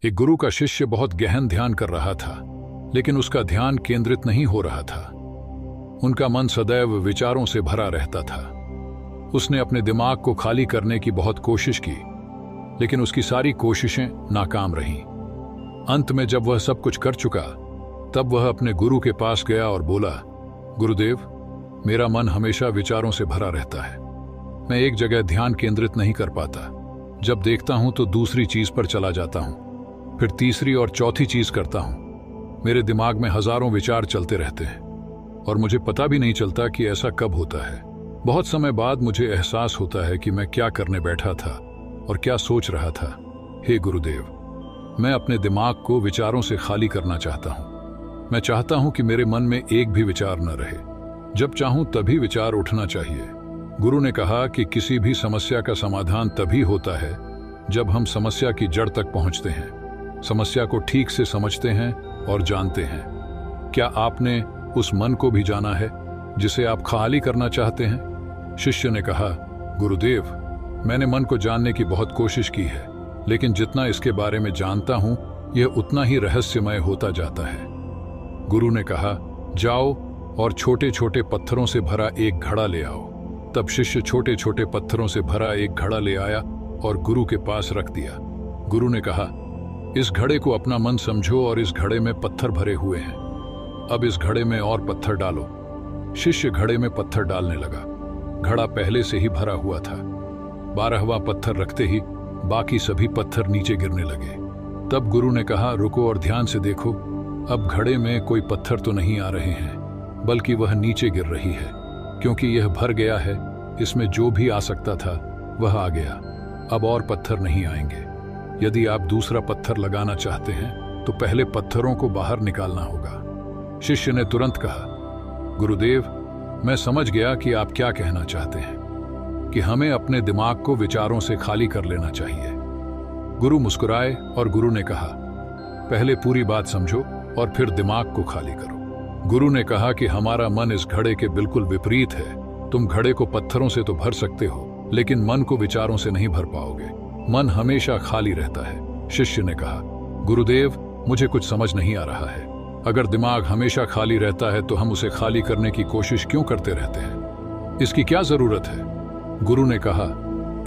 एक गुरु का शिष्य बहुत गहन ध्यान कर रहा था, लेकिन उसका ध्यान केंद्रित नहीं हो रहा था। उनका मन सदैव विचारों से भरा रहता था। उसने अपने दिमाग को खाली करने की बहुत कोशिश की, लेकिन उसकी सारी कोशिशें नाकाम रहीं। अंत में जब वह सब कुछ कर चुका, तब वह अपने गुरु के पास गया और बोला, गुरुदेव, मेरा मन हमेशा विचारों से भरा रहता है। मैं एक जगह ध्यान केंद्रित नहीं कर पाता। जब देखता हूं तो दूसरी चीज पर चला जाता हूं, फिर तीसरी और चौथी चीज करता हूं। मेरे दिमाग में हजारों विचार चलते रहते हैं और मुझे पता भी नहीं चलता कि ऐसा कब होता है। बहुत समय बाद मुझे एहसास होता है कि मैं क्या करने बैठा था और क्या सोच रहा था। हे गुरुदेव, मैं अपने दिमाग को विचारों से खाली करना चाहता हूं। मैं चाहता हूं कि मेरे मन में एक भी विचार न रहे। जब चाहूं तभी विचार उठना चाहिए। गुरु ने कहा कि किसी भी समस्या का समाधान तभी होता है जब हम समस्या की जड़ तक पहुंचते हैं, समस्या को ठीक से समझते हैं और जानते हैं। क्या आपने उस मन को भी जाना है जिसे आप खाली करना चाहते हैं? शिष्य ने कहा, गुरुदेव, मैंने मन को जानने की बहुत कोशिश की है, लेकिन जितना इसके बारे में जानता हूं, यह उतना ही रहस्यमय होता जाता है। गुरु ने कहा, जाओ और छोटे छोटे पत्थरों से भरा एक घड़ा ले आओ। तब शिष्य छोटे छोटे पत्थरों से भरा एक घड़ा ले आया और गुरु के पास रख दिया। गुरु ने कहा, इस घड़े को अपना मन समझो और इस घड़े में पत्थर भरे हुए हैं। अब इस घड़े में और पत्थर डालो। शिष्य घड़े में पत्थर डालने लगा। घड़ा पहले से ही भरा हुआ था। 12वां पत्थर रखते ही बाकी सभी पत्थर नीचे गिरने लगे। तब गुरु ने कहा, रुको और ध्यान से देखो। अब घड़े में कोई पत्थर तो नहीं आ रहे हैं, बल्कि वह नीचे गिर रही है, क्योंकि यह भर गया है। इसमें जो भी आ सकता था वह आ गया। अब और पत्थर नहीं आएंगे। यदि आप दूसरा पत्थर लगाना चाहते हैं तो पहले पत्थरों को बाहर निकालना होगा। शिष्य ने तुरंत कहा, गुरुदेव, मैं समझ गया कि आप क्या कहना चाहते हैं, कि हमें अपने दिमाग को विचारों से खाली कर लेना चाहिए। गुरु मुस्कुराए और गुरु ने कहा, पहले पूरी बात समझो और फिर दिमाग को खाली करो। गुरु ने कहा कि हमारा मन इस घड़े के बिल्कुल विपरीत है। तुम घड़े को पत्थरों से तो भर सकते हो, लेकिन मन को विचारों से नहीं भर पाओगे। मन हमेशा खाली रहता है। शिष्य ने कहा, गुरुदेव, मुझे कुछ समझ नहीं आ रहा है। अगर दिमाग हमेशा खाली रहता है तो हम उसे खाली करने की कोशिश क्यों करते रहते हैं? इसकी क्या जरूरत है? गुरु ने कहा,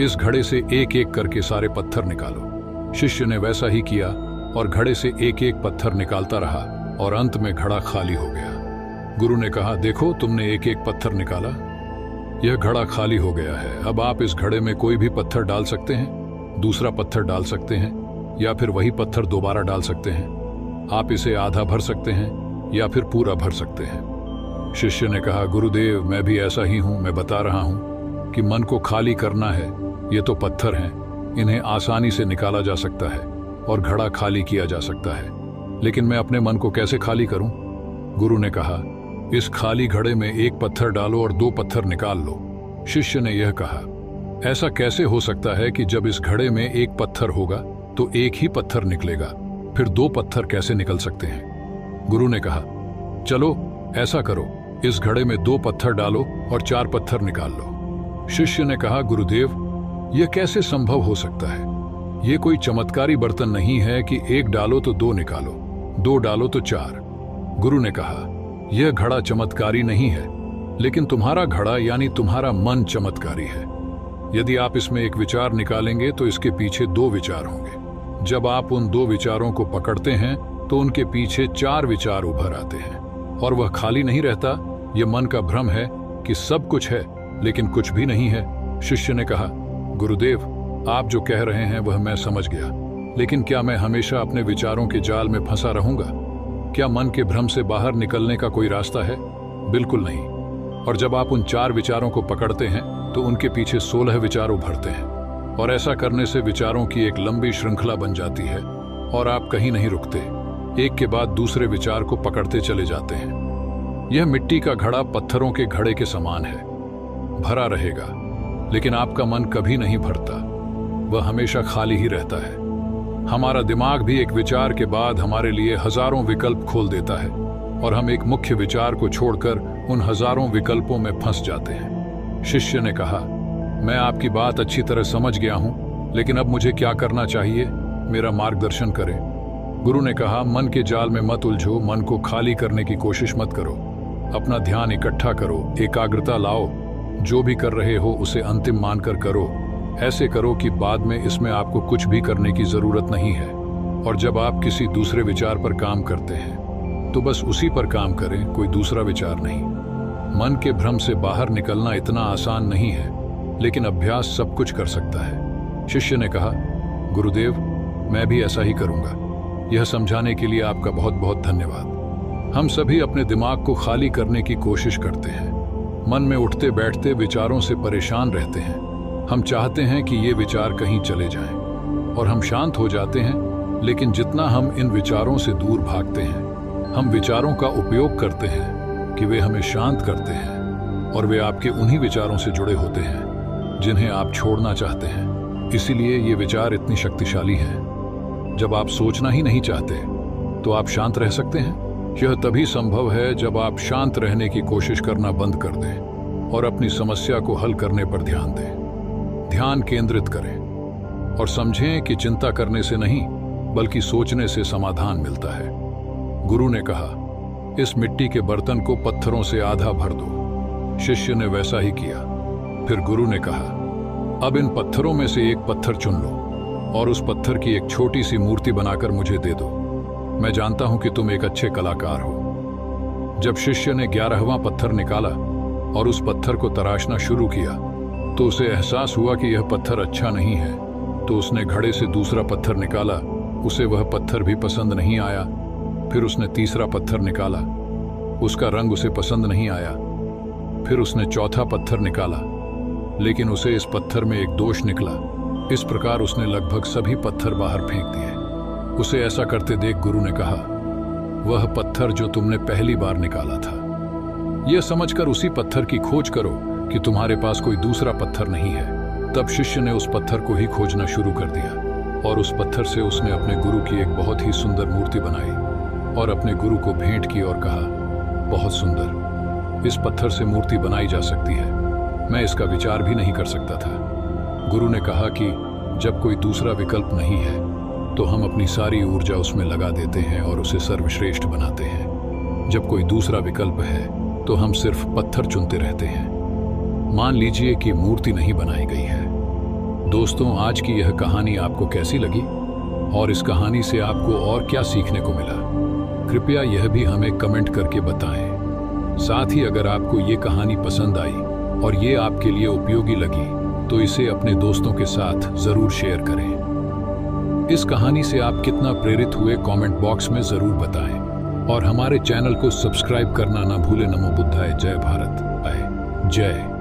इस घड़े से एक एक करके सारे पत्थर निकालो। शिष्य ने वैसा ही किया और घड़े से एक एक पत्थर निकालता रहा और अंत में घड़ा खाली हो गया। गुरु ने कहा, देखो, तुमने एक एक पत्थर निकाला, यह घड़ा खाली हो गया है। अब आप इस घड़े में कोई भी पत्थर डाल सकते हैं, दूसरा पत्थर डाल सकते हैं, या फिर वही पत्थर दोबारा डाल सकते हैं। आप इसे आधा भर सकते हैं या फिर पूरा भर सकते हैं। शिष्य ने कहा, गुरुदेव, मैं भी ऐसा ही हूं। मैं बता रहा हूं कि मन को खाली करना है। ये तो पत्थर हैं, इन्हें आसानी से निकाला जा सकता है और घड़ा खाली किया जा सकता है, लेकिन मैं अपने मन को कैसे खाली करूं? गुरु ने कहा, इस खाली घड़े में एक पत्थर डालो और 2 पत्थर निकाल लो। शिष्य ने यह कहा, ऐसा कैसे हो सकता है कि जब इस घड़े में एक पत्थर होगा तो एक ही पत्थर निकलेगा, फिर 2 पत्थर कैसे निकल सकते हैं? गुरु ने कहा, चलो ऐसा करो, इस घड़े में 2 पत्थर डालो और 4 पत्थर निकाल लो। शिष्य ने कहा, गुरुदेव, यह कैसे संभव हो सकता है? यह कोई चमत्कारी बर्तन नहीं है कि 1 डालो तो 2 निकालो, 2 डालो तो 4। गुरु ने कहा, यह घड़ा चमत्कारी नहीं है, लेकिन तुम्हारा घड़ा यानी तुम्हारा मन चमत्कारी है। यदि आप इसमें एक विचार निकालेंगे तो इसके पीछे 2 विचार होंगे। जब आप उन 2 विचारों को पकड़ते हैं तो उनके पीछे 4 विचार उभर आते हैं, और वह खाली नहीं रहता। यह मन का भ्रम है कि सब कुछ है लेकिन कुछ भी नहीं है। शिष्य ने कहा, गुरुदेव, आप जो कह रहे हैं वह मैं समझ गया, लेकिन क्या मैं हमेशा अपने विचारों के जाल में फंसा रहूंगा? क्या मन के भ्रम से बाहर निकलने का कोई रास्ता है? बिल्कुल नहीं। और जब आप उन 4 विचारों को पकड़ते हैं तो उनके पीछे 16 विचार उभरते हैं, और ऐसा करने से विचारों की एक लंबी श्रृंखला बन जाती है और आप कहीं नहीं रुकते, एक के बाद दूसरे विचार को पकड़ते चले जाते हैं। यह मिट्टी का घड़ा पत्थरों के घड़े के समान है, भरा रहेगा, लेकिन आपका मन कभी नहीं भरता, वह हमेशा खाली ही रहता है। हमारा दिमाग भी एक विचार के बाद हमारे लिए हजारों विकल्प खोल देता है, और हम एक मुख्य विचार को छोड़कर उन हजारों विकल्पों में फंस जाते हैं। शिष्य ने कहा, मैं आपकी बात अच्छी तरह समझ गया हूं, लेकिन अब मुझे क्या करना चाहिए? मेरा मार्गदर्शन करें। गुरु ने कहा, मन के जाल में मत उलझो, मन को खाली करने की कोशिश मत करो, अपना ध्यान इकट्ठा करो, एकाग्रता लाओ, जो भी कर रहे हो उसे अंतिम मानकर करो। ऐसे करो कि बाद में इसमें आपको कुछ भी करने की जरूरत नहीं है। और जब आप किसी दूसरे विचार पर काम करते हैं तो बस उसी पर काम करें, कोई दूसरा विचार नहीं। मन के भ्रम से बाहर निकलना इतना आसान नहीं है, लेकिन अभ्यास सब कुछ कर सकता है। शिष्य ने कहा, गुरुदेव, मैं भी ऐसा ही करूंगा। यह समझाने के लिए आपका बहुत बहुत धन्यवाद। हम सभी अपने दिमाग को खाली करने की कोशिश करते हैं। मन में उठते बैठते विचारों से परेशान रहते हैं। हम चाहते हैं कि ये विचार कहीं चले जाएं और हम शांत हो जाते हैं, लेकिन जितना हम इन विचारों से दूर भागते हैं, हम विचारों का उपयोग करते हैं कि वे हमें शांत करते हैं, और वे आपके उन्हीं विचारों से जुड़े होते हैं जिन्हें आप छोड़ना चाहते हैं। इसीलिए ये विचार इतनी शक्तिशाली हैं। जब आप सोचना ही नहीं चाहते तो आप शांत रह सकते हैं। यह तभी संभव है जब आप शांत रहने की कोशिश करना बंद कर दें और अपनी समस्या को हल करने पर ध्यान दें। ध्यान केंद्रित करें और समझें कि चिंता करने से नहीं बल्कि सोचने से समाधान मिलता है। गुरु ने कहा, इस मिट्टी के बर्तन को पत्थरों से आधा भर दो। शिष्य ने वैसा ही किया। फिर गुरु ने कहा, अब इन पत्थरों में से एक पत्थर चुन लो और उस पत्थर की एक छोटी सी मूर्ति बनाकर मुझे दे दो। मैं जानता हूं कि तुम एक अच्छे कलाकार हो। जब शिष्य ने 11वां पत्थर निकाला और उस पत्थर को तराशना शुरू किया तो उसे एहसास हुआ कि यह पत्थर अच्छा नहीं है। तो उसने घड़े से दूसरा पत्थर निकाला, उसे वह पत्थर भी पसंद नहीं आया। फिर उसने तीसरा पत्थर निकाला, उसका रंग उसे पसंद नहीं आया। फिर उसने चौथा पत्थर निकाला, लेकिन उसे इस पत्थर में एक दोष निकला। इस प्रकार उसने लगभग सभी पत्थर बाहर फेंक दिए। उसे ऐसा करते देख गुरु ने कहा, वह पत्थर जो तुमने पहली बार निकाला था। यह समझकर उसी पत्थर की खोज करो कि तुम्हारे पास कोई दूसरा पत्थर नहीं है। तब शिष्य ने उस पत्थर को ही खोजना शुरू कर दिया और उस पत्थर से उसने अपने गुरु की एक बहुत ही सुंदर मूर्ति बनाई और अपने गुरु को भेंट की और कहा, बहुत सुंदर, इस पत्थर से मूर्ति बनाई जा सकती है। मैं इसका विचार भी नहीं कर सकता था। गुरु ने कहा कि जब कोई दूसरा विकल्प नहीं है तो हम अपनी सारी ऊर्जा उसमें लगा देते हैं और उसे सर्वश्रेष्ठ बनाते हैं। जब कोई दूसरा विकल्प है तो हम सिर्फ पत्थर चुनते रहते हैं। मान लीजिए कि मूर्ति नहीं बनाई गई है। दोस्तों, आज की यह कहानी आपको कैसी लगी और इस कहानी से आपको और क्या सीखने को मिला? कृपया यह भी हमें कमेंट करके बताएं। साथ ही अगर आपको ये कहानी पसंद आई और ये आपके लिए उपयोगी लगी तो इसे अपने दोस्तों के साथ जरूर शेयर करें। इस कहानी से आप कितना प्रेरित हुए कमेंट बॉक्स में जरूर बताएं और हमारे चैनल को सब्सक्राइब करना ना भूलें। नमो बुद्धाय। जय भारत। जय